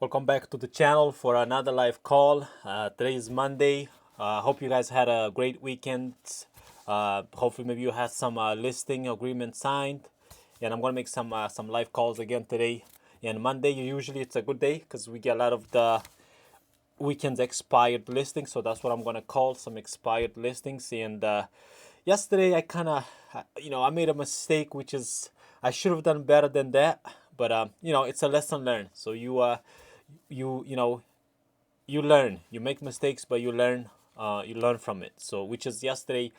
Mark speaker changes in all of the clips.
Speaker 1: Welcome back to the channel for another live call. Today is Monday. Hope you guys had a great weekend. Hopefully, maybe you had some listing agreement signed. And I'm gonna make some live calls again today. And Monday, usually it's a good day because we get a lot of the weekend's expired listings. So that's what I'm gonna call some expired listings. And yesterday, I kind of, I made a mistake, which is I should have done better than that. But it's a lesson learned. So you learn. You make mistakes, but you learn from it. So which is yesterday,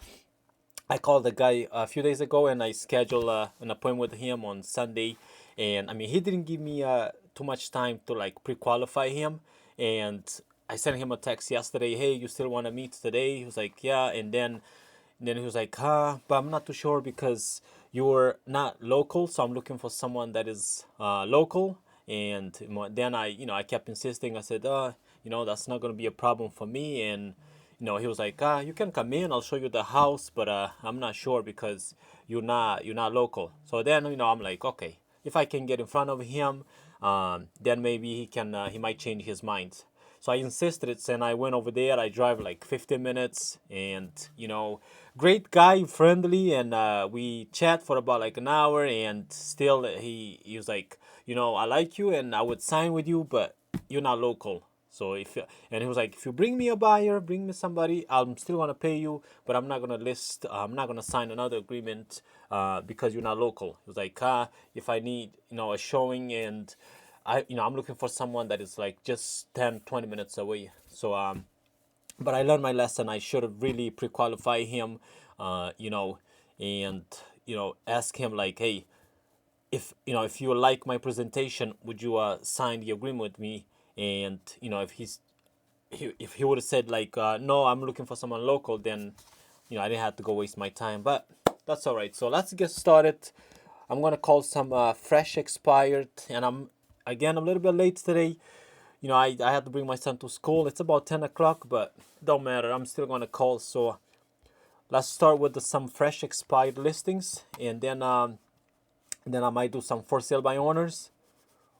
Speaker 1: I called the guy a few days ago, and I scheduled an appointment with him on Sunday. And I mean, he didn't give me too much time to like pre-qualify him. And I sent him a text yesterday. Hey, you still want to meet today? He was like, yeah. And then he was like, but I'm not too sure because you're not local, so I'm looking for someone that is local. And then I kept insisting. I said, that's not gonna be a problem for me. And he was like, you can come in. I'll show you the house, but I'm not sure because you're not local. So then I'm like, okay, if I can get in front of him, then maybe he might change his mind. So I insisted, and I went over there. I drive like 15 minutes, and great guy, friendly, and we chat for about like an hour. And still, he was like, I like you, and I would sign with you, but you're not local. So and he was like, if you bring me a buyer, bring me somebody, I'm still gonna pay you, but I'm not gonna I'm not gonna sign another agreement because you're not local. He was like, if I need a showing, and I'm looking for someone that is like just 10, 20 minutes away. So but I learned my lesson. I should have really pre-qualified him, and ask him like, hey, if you like my presentation, would you sign the agreement with me? And if he would have said like, no, I'm looking for someone local, then I didn't have to go waste my time. But that's all right. So let's get started. I'm gonna call some fresh expired, and I'm a little bit late today. I had to bring my son to school. It's about 10 o'clock, but don't matter. I'm still gonna call. So let's start with some fresh expired listings, and then I might do some for sale by owners,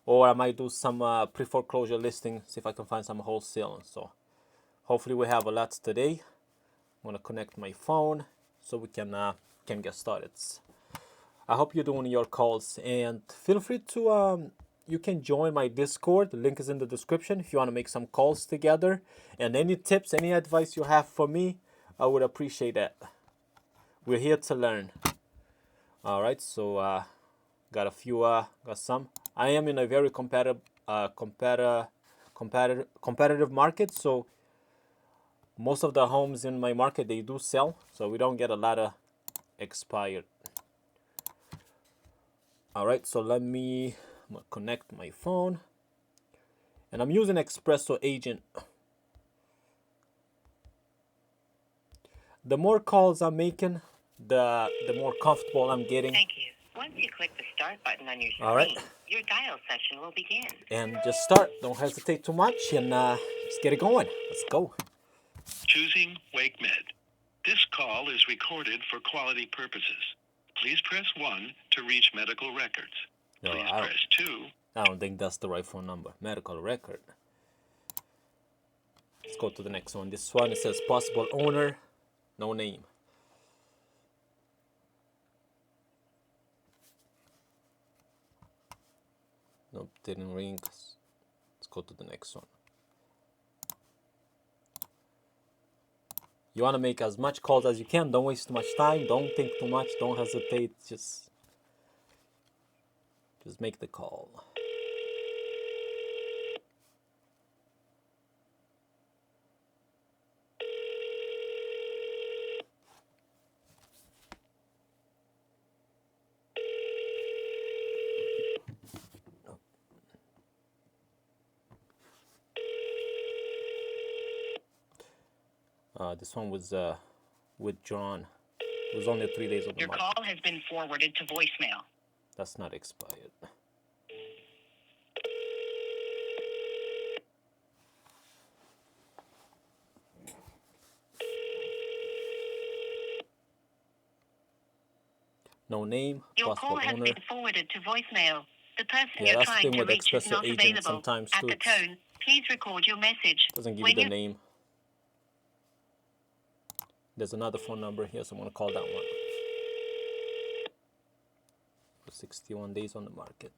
Speaker 1: or I might do some pre-foreclosure listing, see if I can find some wholesale. So hopefully we have a lot today. I'm gonna connect my phone so we can get started. I hope you're doing your calls, and feel free to you can join my Discord. The link is in the description if you want to make some calls together. And any tips, any advice you have for me, I would appreciate that. We're here to learn. All right, so got some. I am in a very competitive market, so most of the homes in my market, they do sell, so we don't get a lot of expired. All right, so I'm gonna connect my phone, and I'm using Espresso Agent. The more calls I'm making, the more comfortable I'm getting.
Speaker 2: Thank you. Once you click the start button on your screen,
Speaker 1: All right,
Speaker 2: your dial session will begin.
Speaker 1: and just start. Don't hesitate too much, and just get it going. Let's go.
Speaker 3: Choosing WakeMed. This call is recorded for quality purposes. Please press 1 to reach medical records.
Speaker 1: No,
Speaker 3: Please press 2.
Speaker 1: I don't think that's the right phone number. Medical record. Let's go to the next one. This one, it says possible owner, no name. Nope, didn't ring. Let's go to the next one. You want to make as much calls as you can. Don't waste too much time. Don't think too much. Don't hesitate. Just make the call. This one was withdrawn. It was only 3 days on the
Speaker 2: Your
Speaker 1: market.
Speaker 2: call has been forwarded to voicemail.
Speaker 1: That's not expired. No name,
Speaker 2: Your
Speaker 1: possible
Speaker 2: call has
Speaker 1: owner.
Speaker 2: been forwarded to voicemail. The person
Speaker 1: Yeah,
Speaker 2: you're
Speaker 1: that's the
Speaker 2: trying
Speaker 1: thing
Speaker 2: to
Speaker 1: with
Speaker 2: reach is
Speaker 1: Expresso
Speaker 2: not
Speaker 1: agent.
Speaker 2: available.
Speaker 1: Sometimes
Speaker 2: At
Speaker 1: too,
Speaker 2: the
Speaker 1: it
Speaker 2: tone, please record your message.
Speaker 1: doesn't give you
Speaker 2: When
Speaker 1: the
Speaker 2: you
Speaker 1: name. There's another phone number here, so I'm gonna call that one. For 61 days on the market.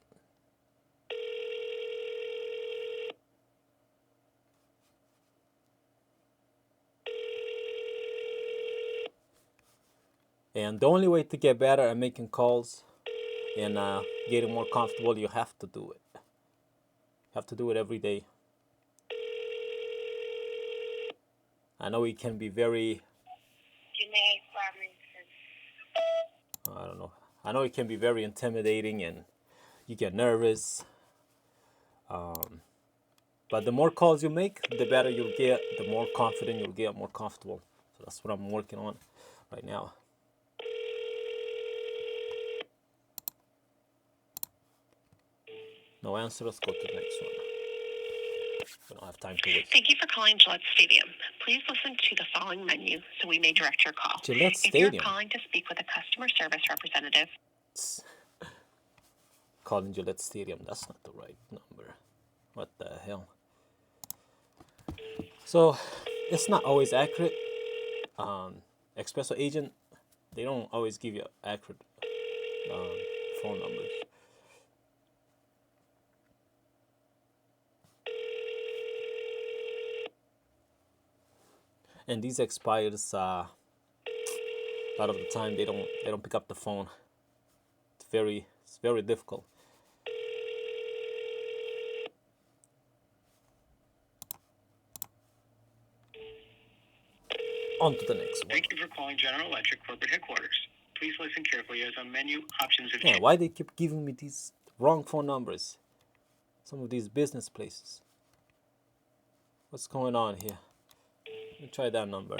Speaker 1: And the only way to get better at making calls and getting more comfortable, you have to do it. You have to do it every day. I know it can be very, I don't know. I know it can be very intimidating and you get nervous. But the more calls you make, the better you'll get, the more confident you'll get, more comfortable. So that's what I'm working on right now. No answer, let's go to the next one. We don't have time to waste.
Speaker 2: Thank you for calling Gillette Stadium. Please listen to the following menu so we may direct your call.
Speaker 1: Gillette
Speaker 2: If you're
Speaker 1: Stadium.
Speaker 2: calling to speak with a customer service representative,
Speaker 1: Calling Gillette Stadium, that's not the right number. What the hell? So it's not always accurate. Expresso agent, they don't always give you accurate phone numbers. And these expires a lot of the time they don't pick up the phone. It's very difficult. On to the next one.
Speaker 3: Thank you for calling General Electric corporate headquarters. Please listen carefully as our menu options have
Speaker 1: Yeah,
Speaker 3: changed.
Speaker 1: why they keep giving me these wrong phone numbers? Some of these business places. What's going on here? Let me try that number.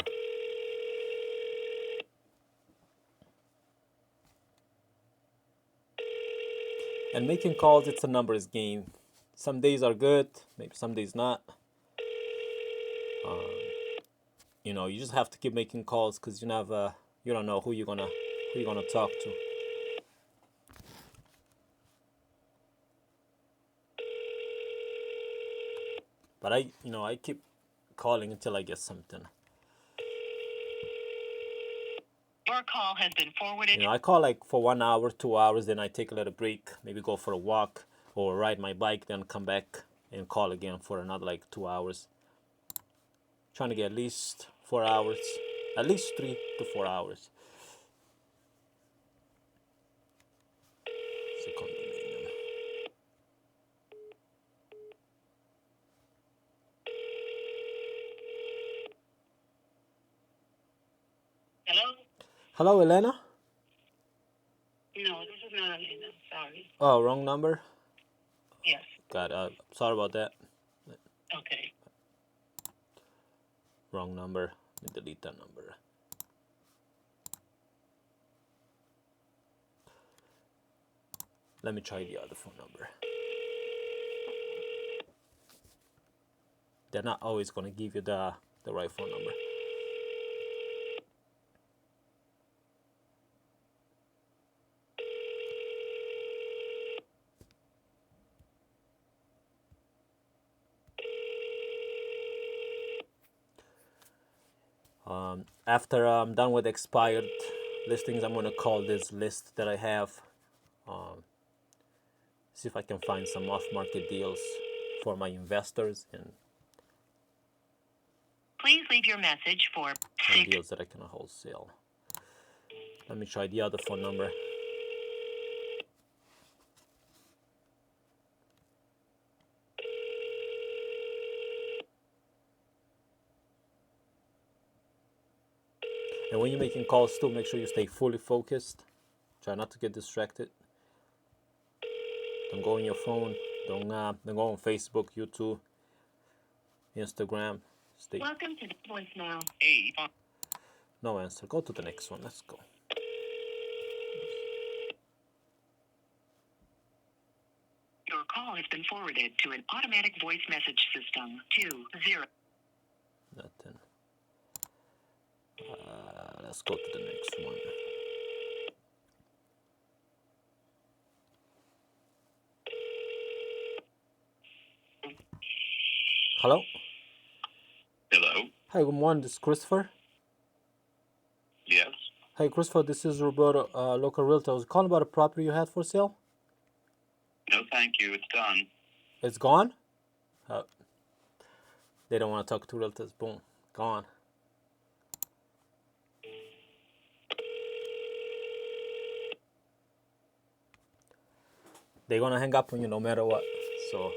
Speaker 1: And making calls, it's a numbers game. Some days are good, maybe some days not. You know, you just have to keep making calls because you don't know who you're gonna talk to. But I keep calling until I get something.
Speaker 2: your call has been forwarded.
Speaker 1: I call like for 1 hour, 2 hours, then I take a little break, maybe go for a walk or ride my bike, then come back and call again for another like 2 hours. Trying to get at least 4 hours, at least 3 to 4 hours. It's a condominium.
Speaker 2: Hello?
Speaker 1: Hello, Elena?
Speaker 2: No, this is not Elena. Sorry.
Speaker 1: Oh, wrong number?
Speaker 2: Yes.
Speaker 1: God, sorry about that.
Speaker 2: Okay.
Speaker 1: Wrong number. Let me delete that number. Let me try the other phone number. They're not always going to give you the right phone number. After I'm done with expired listings, I'm going to call this list that I have. See if I can find some off-market deals for my investors and
Speaker 2: Please leave your message for
Speaker 1: some deals that I can wholesale. Let me try the other phone number. And when you're making calls too, make sure you stay fully focused. Try not to get distracted. Don't go on your phone. Don't go on Facebook, YouTube, Instagram. Stay.
Speaker 2: Welcome to the voicemail.
Speaker 1: No answer. Go to the next one. Let's go.
Speaker 2: Your call has been forwarded to an automatic voice message system. 20.
Speaker 1: Nothing. Let's go to the next one. Hello?
Speaker 3: Hello?
Speaker 1: Hi, good morning. This is Christopher.
Speaker 3: Yes?
Speaker 1: Hey, Christopher, this is Roberto, local realtor. I was calling about a property you had for sale.
Speaker 3: No, thank you. It's done.
Speaker 1: It's gone? Uh, they don't want to talk to realtors. Boom. Gone. They're going to hang up on you no matter what. So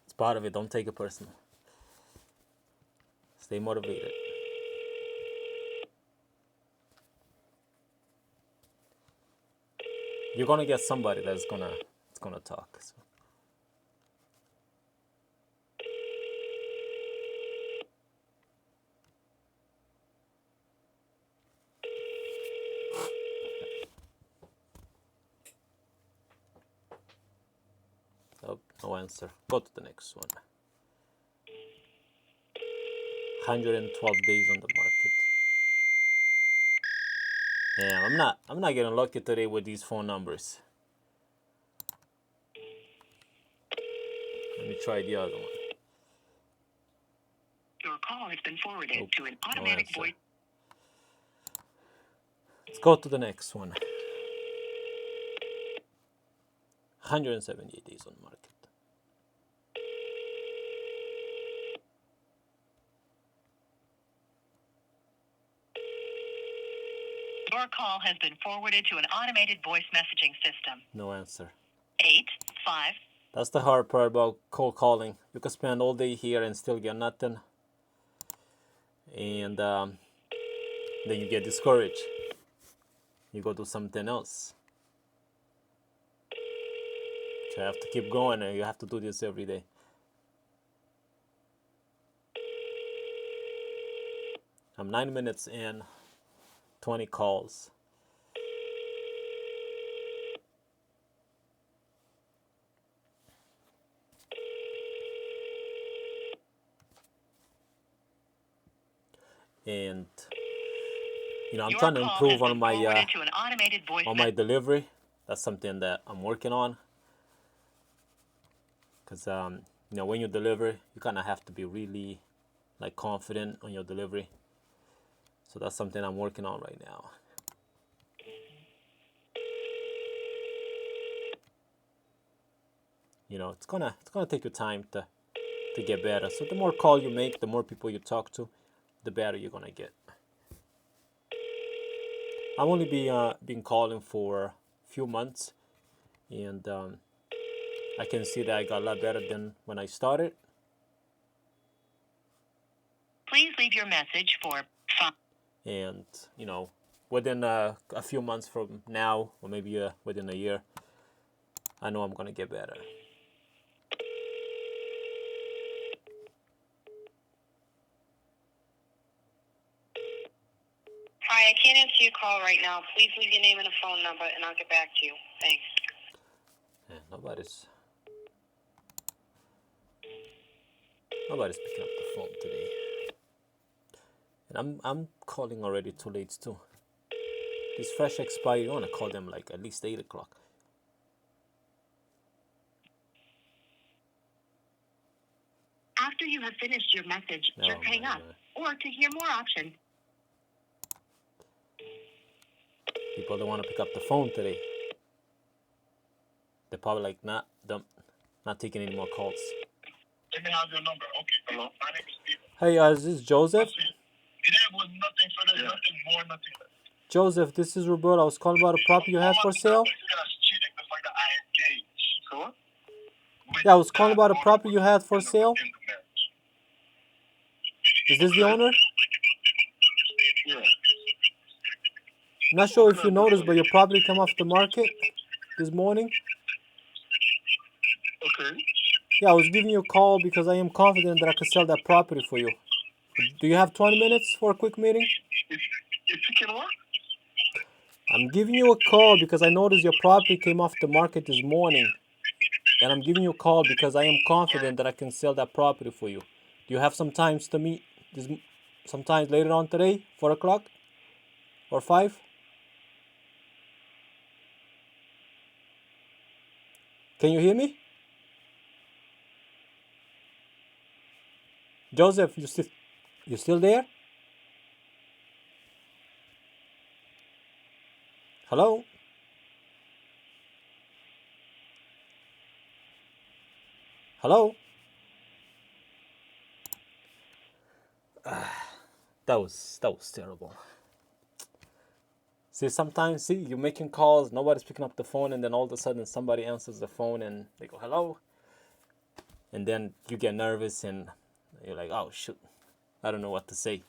Speaker 1: it's part of it. Don't take it personal. Stay motivated. You're going to get somebody that's going to talk. So. Oh, no answer. Go to the next one. 112 days on the market. Damn, I'm not getting lucky today with these phone numbers. Let me try the other one.
Speaker 2: Your call has been forwarded to an
Speaker 1: No
Speaker 2: automatic
Speaker 1: answer.
Speaker 2: voice.
Speaker 1: Let's go to the next one. 178 days on the market.
Speaker 2: Your call has been forwarded to an automated voice messaging system.
Speaker 1: No answer.
Speaker 2: 8-5.
Speaker 1: That's the hard part about cold calling. You can spend all day here and still get nothing. And then you get discouraged. You go do something else. So you have to keep going, and you have to do this every day. I'm 9 minutes in, 20 calls. And I'm
Speaker 2: Your
Speaker 1: trying to
Speaker 2: call has
Speaker 1: improve
Speaker 2: been
Speaker 1: on my
Speaker 2: forwarded to an automated voice
Speaker 1: delivery. That's something that I'm working on. Because when you deliver, you kind of have to be really like confident on your delivery. So that's something I'm working on right now. It's gonna take you time to get better. So the more call you make, the more people you talk to, the better you're gonna get. I've only been calling for a few months, and I can see that I got a lot better than when I started.
Speaker 2: Please leave your message for 5.
Speaker 1: And within a few months from now, or maybe within a year, I know I'm gonna get better.
Speaker 2: Hi, I can't answer your call right now. Please leave your name and a phone number, and I'll get back to you. Thanks.
Speaker 1: Nobody's picking up the phone today, and I'm calling already too late too. These fresh expire, you wanna call them like at least 8 o'clock.
Speaker 2: After you have finished your message, just hang up. Or to hear more options.
Speaker 1: People don't want to pick up the phone today. They're probably like, not taking any more calls.
Speaker 3: Let me have your number. Okay. Hello. My name is Steve.
Speaker 1: Hey, this is Joseph.
Speaker 3: It was nothing further, nothing more, nothing less.
Speaker 1: Joseph, this is Roberto. I was calling about a property you had for sale. Yeah, I was calling about a property you had for sale. Is this the owner?
Speaker 3: Yeah.
Speaker 1: Not sure if you noticed, but your property came off the market this morning.
Speaker 3: Okay.
Speaker 1: Yeah, I was giving you a call because I am confident that I could sell that property for you. Do you have 20 minutes for a quick meeting?
Speaker 3: If you can what?
Speaker 1: I'm giving you a call because I noticed your property came off the market this morning. And I'm giving you a call because I am confident that I can sell that property for you. Do you have some times to meet sometimes later on today, 4 o'clock or 5? Can you hear me? Joseph, you still there? Hello? Hello? That was terrible. See, sometimes you're making calls, nobody's picking up the phone, and then all of a sudden somebody answers the phone and they go hello, and then you get nervous and you're like, oh shoot, I don't know what to say.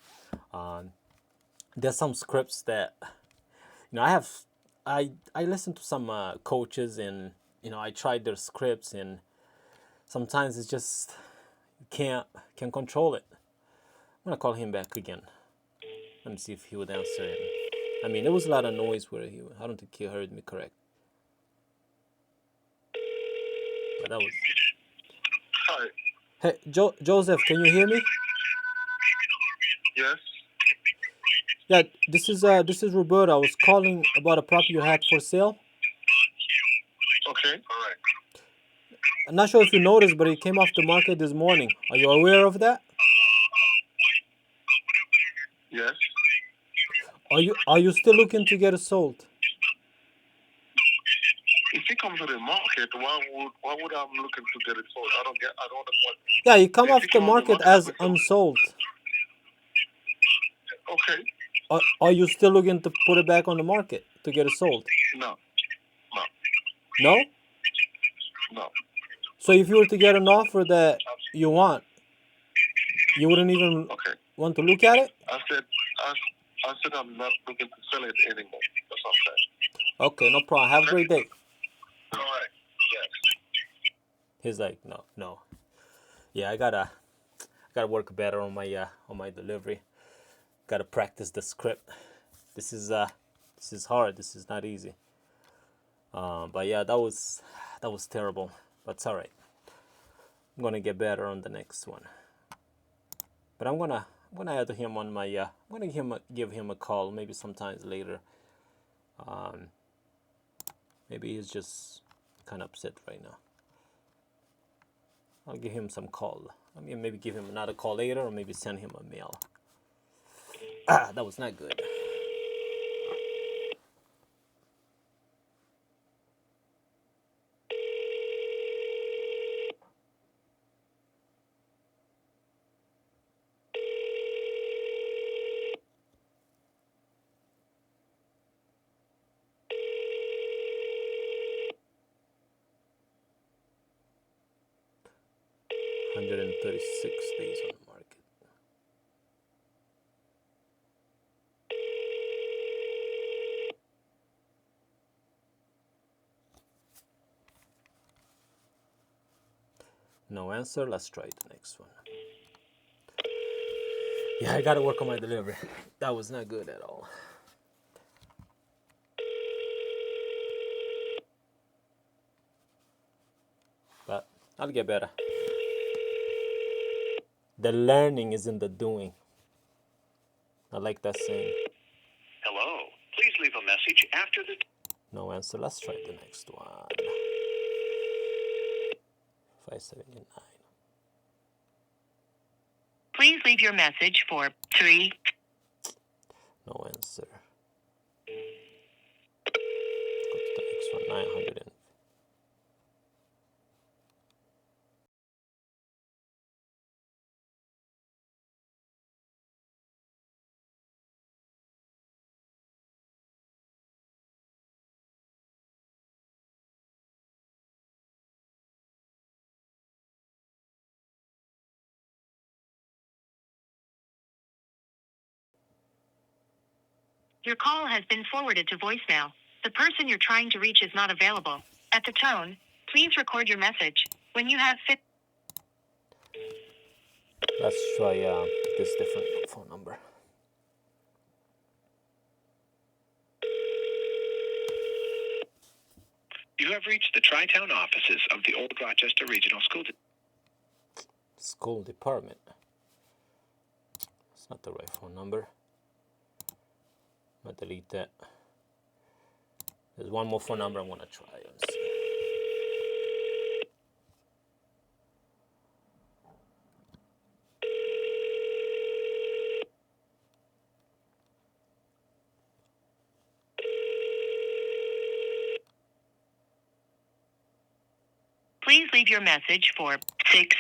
Speaker 1: Um, there's some scripts that I listen to some coaches, and I tried their scripts, and sometimes it's just you can't control it. I'm gonna call him back again. Let me see if he would answer it. I mean, there was a lot of noise where I don't think he heard me correct. But that was.
Speaker 4: Hi.
Speaker 1: Hey, Joseph, can you hear me?
Speaker 4: Yes.
Speaker 1: Yeah, this is Roberto. I was calling about a property you had for sale.
Speaker 4: Okay. All right.
Speaker 1: I'm not sure if you noticed, but it came off the market this morning. Are you aware of that?
Speaker 4: Yes.
Speaker 1: Are you still looking to get it sold?
Speaker 4: If it comes to the market, why would I be looking to get it sold? I don't want.
Speaker 1: Yeah, it come
Speaker 4: If
Speaker 1: off
Speaker 4: it
Speaker 1: the
Speaker 4: come off the
Speaker 1: market
Speaker 4: market,
Speaker 1: as
Speaker 4: I'll be sold.
Speaker 1: unsold.
Speaker 4: Okay.
Speaker 1: Are you still looking to put it back on the market to get it sold?
Speaker 4: No. No.
Speaker 1: No?
Speaker 4: No.
Speaker 1: So if you were to get an offer that you want, you wouldn't even
Speaker 4: Okay.
Speaker 1: want to look at it?
Speaker 4: I said I'm not looking to sell it anymore. That's what I'm saying.
Speaker 1: Okay, no problem. Have a great day.
Speaker 4: All right. Yes.
Speaker 1: He's like, no. Yeah, I gotta work better on my delivery. Gotta practice the script. This is hard. This is not easy. But yeah, that was terrible. But it's all right. I'm gonna get better on the next one. But I'm gonna add him on my. I'm gonna give him a call. Maybe sometimes later. Maybe he's just kind of upset right now. I'll give him some call. I mean, maybe give him another call later, or maybe send him a mail. That was not good. $136 on the market. No answer. Let's try the next one. Yeah, I gotta work on my delivery. That was not good at all. But I'll get better. The learning is in the doing. I like that saying.
Speaker 3: Hello. Please leave a message after the...
Speaker 1: No answer. Let's try the next one. 579.
Speaker 2: Please leave your message for 3.
Speaker 1: No answer. Go to the next one. 900.
Speaker 2: Your call has been forwarded to voicemail. The person you're trying to reach is not available. At the tone, please record your message. When you have
Speaker 1: Let's try this different phone number.
Speaker 3: You have reached the Tri-Town offices of the Old Rochester Regional School District.
Speaker 1: School department. It's not the right phone number. I'm gonna delete that. There's one more phone number I'm gonna try. Let's see.
Speaker 2: Please leave your message for 6.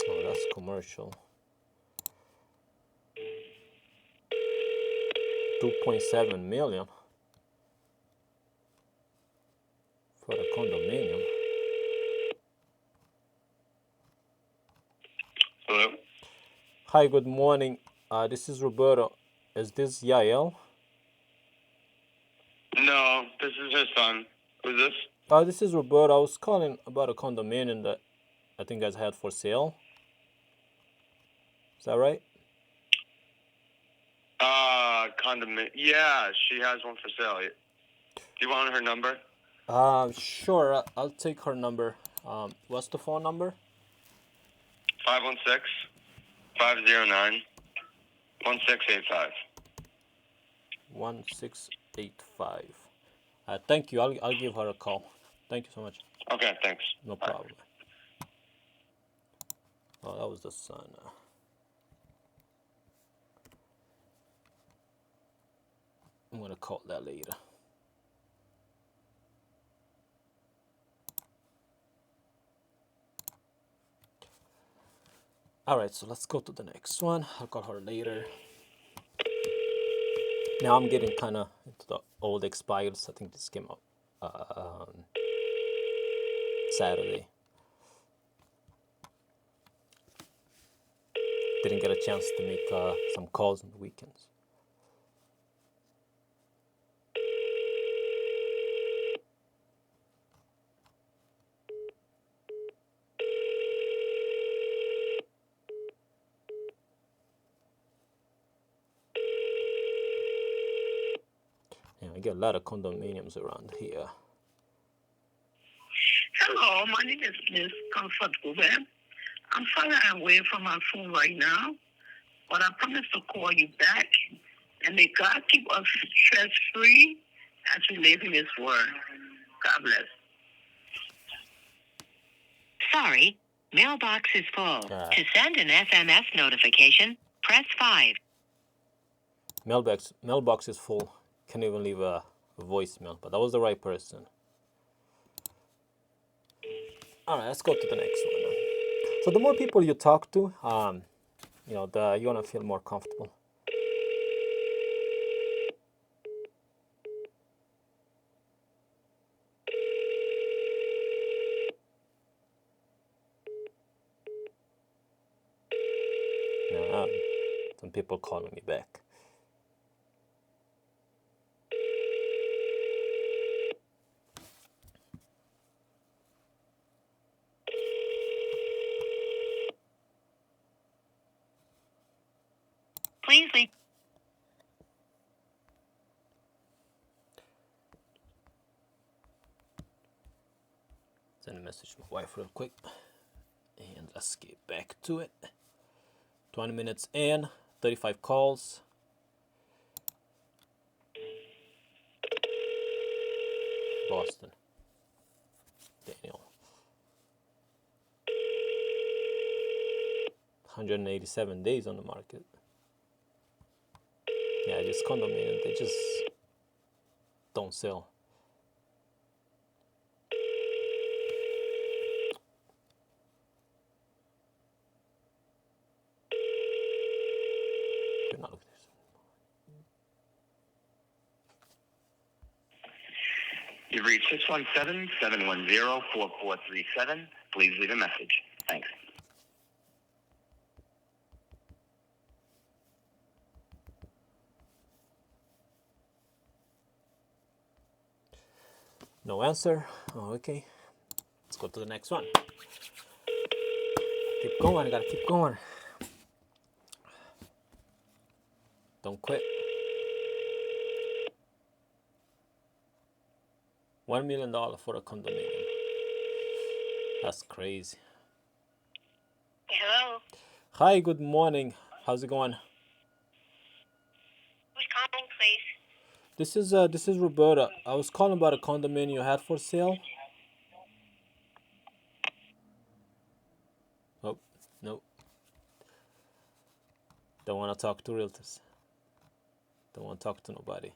Speaker 1: Oh, that's commercial. 2.7 million for a condominium.
Speaker 4: Hello?
Speaker 1: Hi, good morning. This is Roberto. Is this Yael?
Speaker 4: No, this is her son. Who's this?
Speaker 1: This is Roberto. I was calling about a condominium that I think you guys had for sale. Is that right?
Speaker 4: Condominium. Yeah, she has one for sale. Do you want her number?
Speaker 1: Sure. I'll take her number. What's the phone number?
Speaker 4: 516-509-1685.
Speaker 1: 1685. Thank you. I'll give her a call. Thank you so much.
Speaker 4: Okay, thanks.
Speaker 1: No
Speaker 4: Bye.
Speaker 1: problem. Oh, that was the son. I'm gonna call that later. All right, so let's go to the next one. I'll call her later. Now I'm getting kind of into the old expires. I think this came out Saturday. Didn't get a chance to make some calls on the weekends. Yeah, I get a lot of condominiums around here.
Speaker 5: Hello, my name is Miss Comfort Gubem. I'm far away from my phone right now, but I promise to call you back. And may God keep us stress-free as we live in His Word. God bless.
Speaker 2: Sorry, mailbox is full. To send an SMS notification, press 5.
Speaker 1: Mailbox is full. Can't even leave a voicemail, but that was the right person. All right, let's go to the next one. So the more people you talk to, you're gonna feel more comfortable. Now, some people calling me back.
Speaker 2: Please leave.
Speaker 1: Send a message to my wife real quick. And let's get back to it. 20 minutes in, 35 calls. Boston. Daniel. 187 days on the market. Yeah, just condominium, they just don't sell. You're not looking at this.
Speaker 6: You've reached 617-710-4437. Please leave a message. Thanks.
Speaker 1: No answer. Oh, okay. Let's go to the next one. Keep going, I gotta keep going. Don't quit. $1 million for a condominium. That's crazy.
Speaker 2: Hello,
Speaker 1: Hi, good morning. How's it going?
Speaker 2: who's calling, please?
Speaker 1: This is Roberta. I was calling about a condominium you had for sale. Oh, no. Don't want to talk to realtors. Don't want to talk to nobody.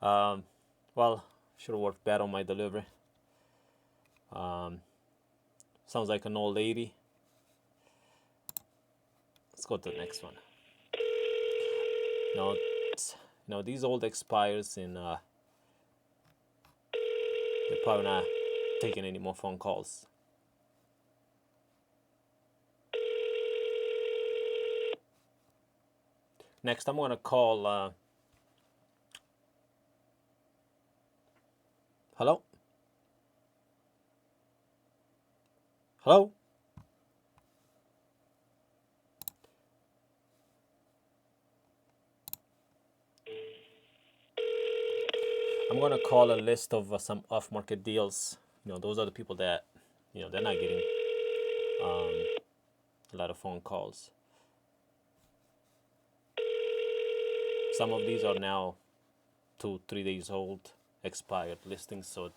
Speaker 1: Well, should have worked better on my delivery. Sounds like an old lady. Let's go to the next one. No, these old expires and they're probably not taking any more phone calls. Next, I'm gonna call. Hello? Hello? I'm gonna call a list of some off-market deals. Those are the people that, they're not getting a lot of phone calls. Some of these are now 2-3 days old, expired listings, so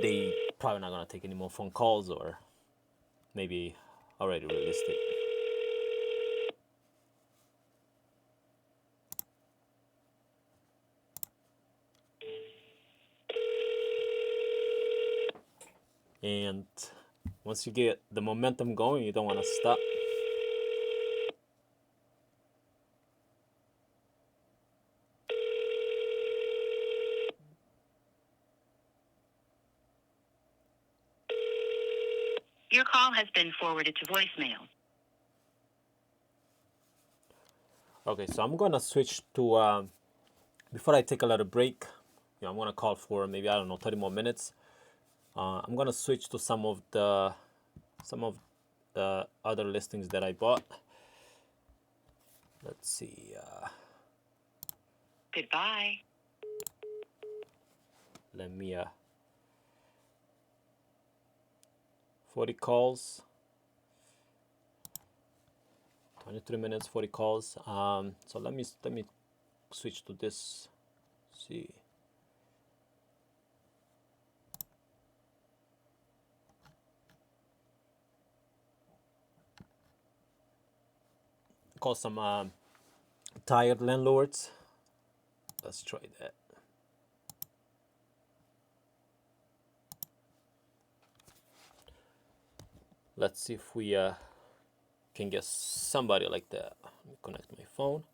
Speaker 1: they probably not gonna take any more phone calls, or maybe already released it. And once you get the momentum going, you don't want to stop.
Speaker 2: Your call has been forwarded to voicemail.
Speaker 1: Okay, so I'm gonna switch to before I take a little break. I'm gonna call for maybe, I don't know, 30 more minutes. I'm gonna switch to some of the other listings that I bought. Let's see.
Speaker 2: Goodbye.
Speaker 1: Let me 40 calls, 23 minutes, 40 calls. So let me switch to this. See. Call some tired landlords. Let's try that. Let's see if we can get somebody like that. Let me connect my phone.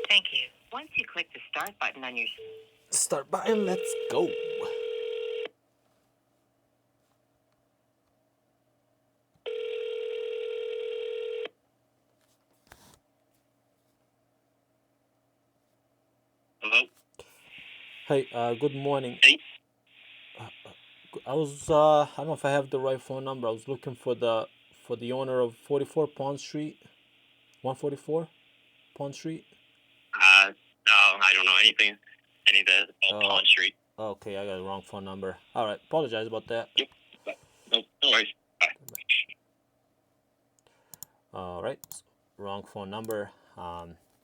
Speaker 2: Thank you. Once you click the start button on your
Speaker 1: Start button, let's go.
Speaker 6: Hello?
Speaker 1: Hey, good morning.
Speaker 6: Hey.
Speaker 1: I don't know if I have the right phone number. I was looking for the owner of 44 Pond Street, 144 Pond Street.
Speaker 6: No, I don't know anything. Any of the Pond Street.
Speaker 1: Okay, I got the wrong phone number. All right, apologize about that.
Speaker 6: Yep. No worries. Bye.
Speaker 1: All right, wrong phone number.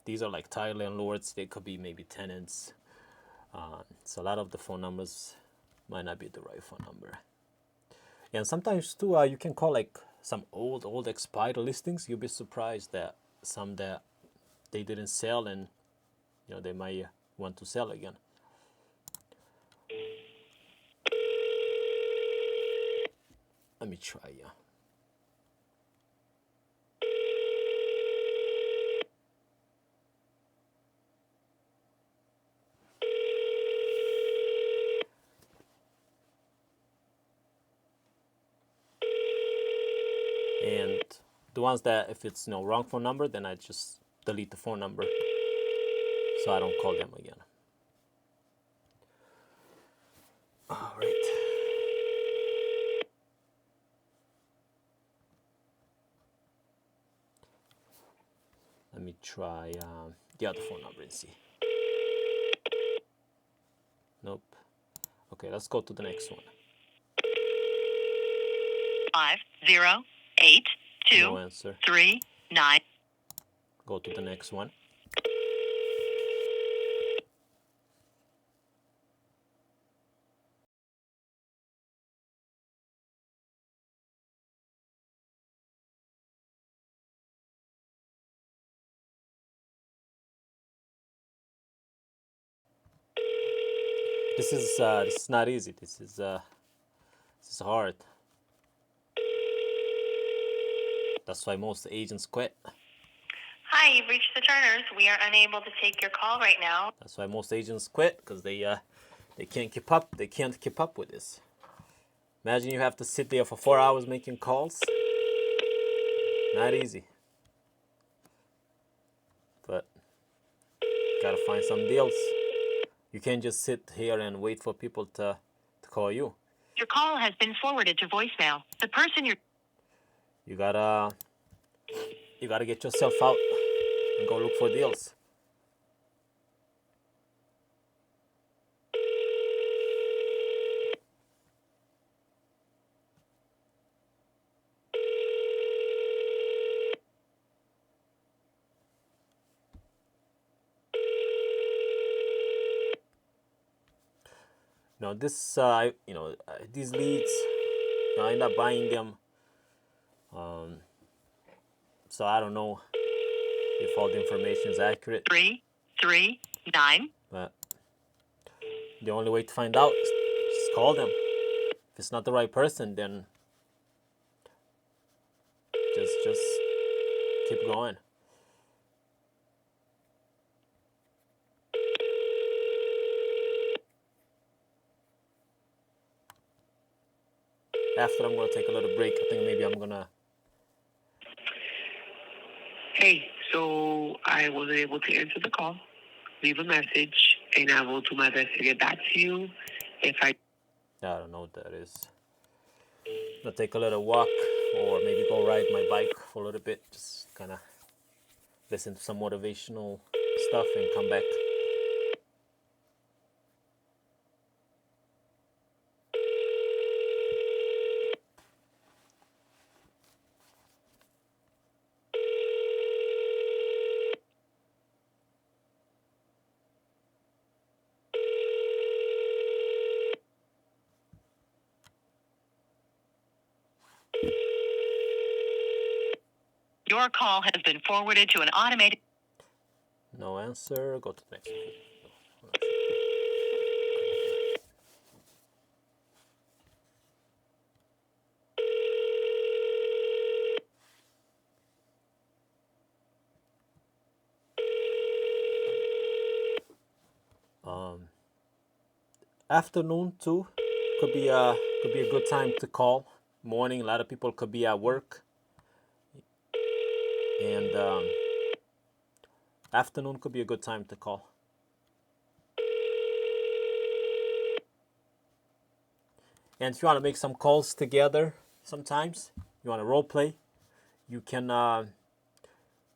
Speaker 1: These are like tire landlords. They could be maybe tenants. So a lot of the phone numbers might not be the right phone number. And sometimes too, you can call like some old expired listings. You'll be surprised that some that they didn't sell, and they might want to sell again. Let me try. Yeah. And the ones that, if it's wrong phone number, then I just delete the phone number so I don't call them again. All right. Let me try the other phone number and see. Nope. Okay, let's go to the next one.
Speaker 2: 508
Speaker 1: No answer.
Speaker 2: 239.
Speaker 1: Go to the next one. This is not easy. This is hard. That's why most agents quit.
Speaker 2: Hi, you've reached the Turners. We are unable to take your call right now.
Speaker 1: That's why most agents quit, because they can't keep up. They can't keep up with this. Imagine you have to sit there for 4 hours making calls. Not easy. But gotta find some deals. You can't just sit here and wait for people to call you.
Speaker 2: Your call has been forwarded to voicemail. The person you're...
Speaker 1: You gotta get yourself out and go look for deals. This these leads, I end up buying them. So I don't know if all the information is accurate.
Speaker 2: 339.
Speaker 1: But the only way to find out is just call them. If it's not the right person, then just keep going. After I'm gonna take a little break. I think maybe I'm gonna.
Speaker 7: Hey, so I wasn't able to answer the call. Leave a message, and I will do my best to get back to you. If I
Speaker 1: don't know what that is. I'm gonna take a little walk, or maybe go ride my bike for a little bit. Just kind of listen to some motivational stuff and come back.
Speaker 2: Your call has been forwarded to an automated...
Speaker 1: No answer. Go to the next one. Afternoon too could be a good time to call. Morning, a lot of people could be at work, and afternoon could be a good time to call. And if you want to make some calls together, sometimes you want to role play, you can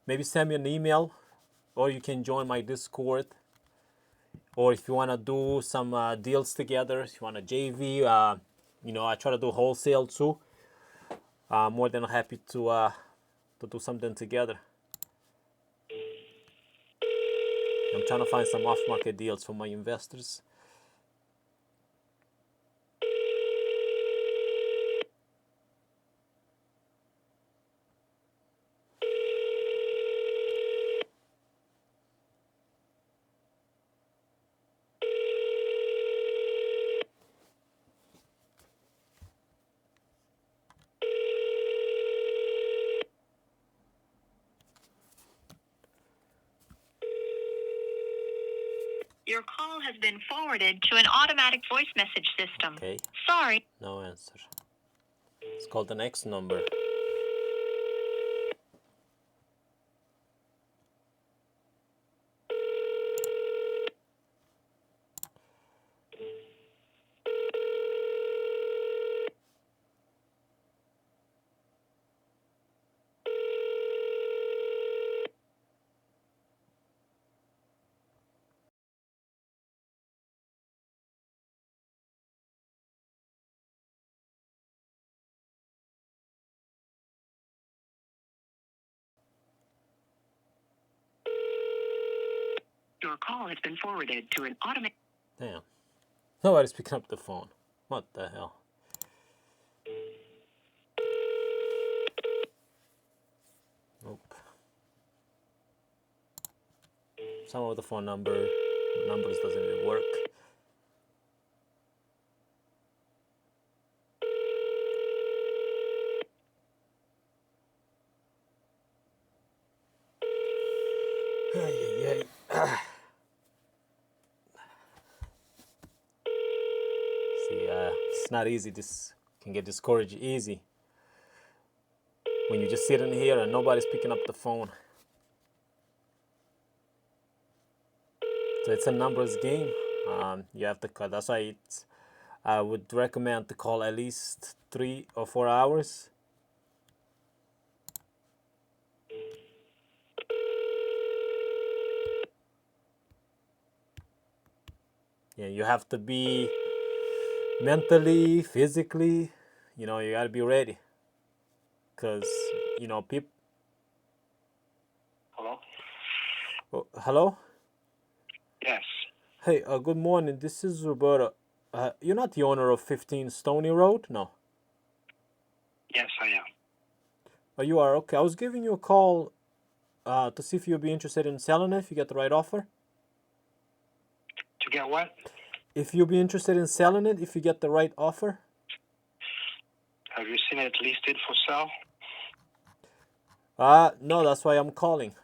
Speaker 1: maybe send me an email, or you can join my Discord. Or if you want to do some deals together, if you want to JV, I try to do wholesale too. More than happy to do something together. I'm trying to find some off-market deals for my investors.
Speaker 2: Your call has been forwarded to an automatic voice message system.
Speaker 1: Okay.
Speaker 2: Sorry.
Speaker 1: No answer. Let's call the next number.
Speaker 2: Your call has been forwarded to an automatic...
Speaker 1: Damn. Nobody's picking up the phone. What the hell? Nope. Some of the phone numbers doesn't even work. it's not easy. This can get discouraged easy when you're just sitting here and nobody's picking up the phone. So it's a numbers game. You have to call. That's why I would recommend to call at least 3 or 4 hours. Yeah, you have to be mentally, physically, you gotta be ready. Because, people.
Speaker 6: Hello?
Speaker 1: Oh, hello?
Speaker 6: Yes.
Speaker 1: Hey, good morning. This is Roberta. You're not the owner of 15 Stony Road? No.
Speaker 6: Yes, I am.
Speaker 1: Oh, you are? Okay. I was giving you a call to see if you'd be interested in selling it if you get the right offer.
Speaker 6: To get what?
Speaker 1: If you'd be interested in selling it if you get the right offer.
Speaker 6: Have you seen it listed for sale?
Speaker 1: No, that's why I'm calling.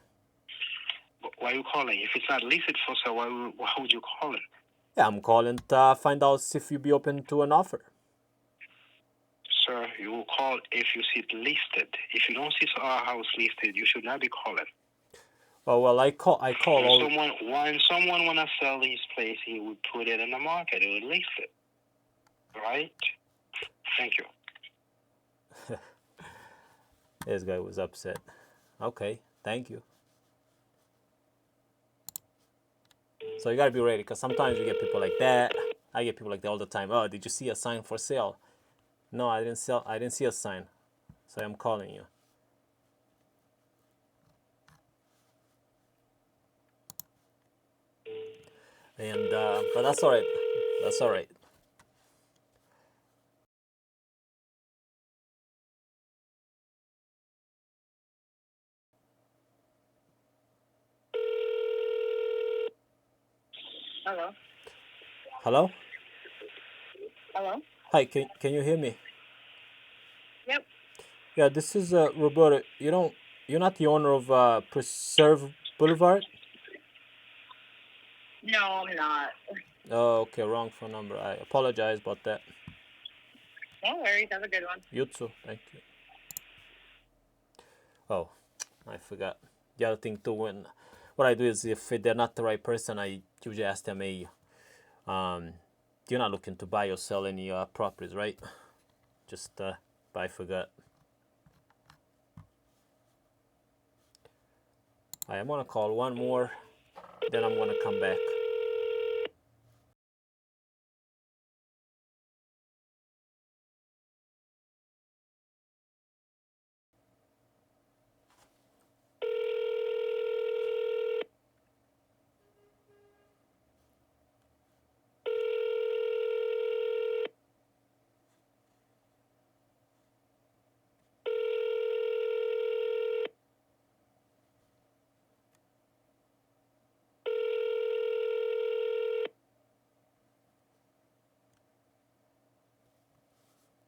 Speaker 6: Why are you calling? If it's not listed for sale, why would you call it?
Speaker 1: Yeah, I'm calling to find out if you'd be open to an offer.
Speaker 6: Sir, you will call if you see it listed. If you don't see our house listed, you should not be calling.
Speaker 1: Oh well, I call all.
Speaker 6: When someone wanna sell his place, he would put it in the market. He would list it, right? Thank you.
Speaker 1: This guy was upset. Okay, thank you. So you gotta be ready, because sometimes you get people like that. I get people like that all the time. Oh, did you see a sign for sale? No, I didn't sell. I didn't see a sign, so I'm calling you. And but that's all right. That's all right.
Speaker 5: Hello?
Speaker 1: Hello.
Speaker 5: Hello?
Speaker 1: Hi. Can you hear me?
Speaker 5: Yep.
Speaker 1: Yeah, this is Roberto. You're not the owner of Preserve Boulevard.
Speaker 5: No, I'm not.
Speaker 1: Oh, okay, wrong phone number. I apologize about that.
Speaker 5: No worries. Have a good one.
Speaker 1: You too. Thank you. Oh, I forgot. The other thing too, what I do is if they're not the right person, I usually ask them, "Hey, you're not looking to buy or sell any properties, right?" Just, but I forgot. I am gonna call one more, then I'm gonna come back.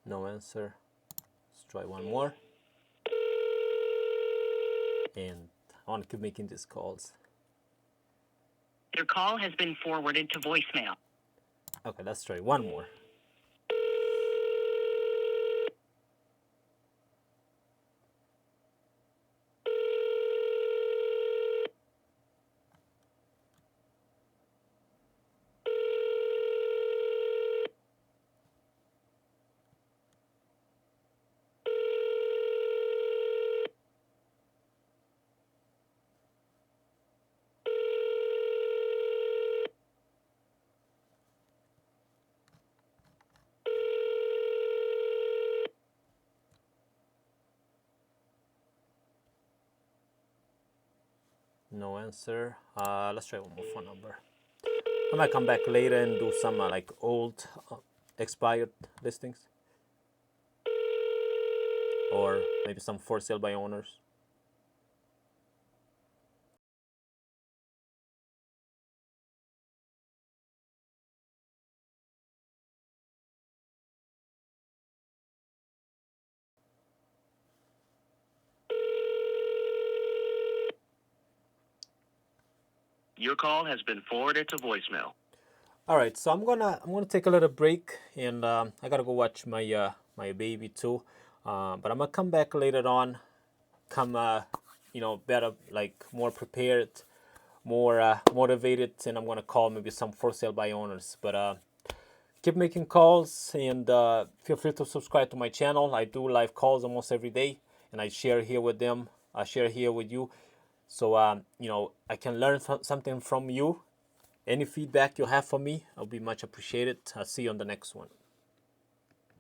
Speaker 1: No answer. Let's try one more. And I want to keep making these calls.
Speaker 2: Your call has been forwarded to voicemail.
Speaker 1: Okay, let's try one more. No answer. Let's try one more phone number. I might come back later and do some like old, expired listings, or maybe some for sale by owners.
Speaker 2: Your call has been forwarded to voicemail.
Speaker 1: All right, so I'm gonna take a little break, and I gotta go watch my baby too. But I'm gonna come back later on, come better, like more prepared, more motivated, and I'm gonna call maybe some for sale by owners. But keep making calls, and feel free to subscribe to my channel. I do live calls almost every day, and I share here with them. I share here with you, so I can learn something from you. Any feedback you have for me, I'll be much appreciated. I'll see you on the next one.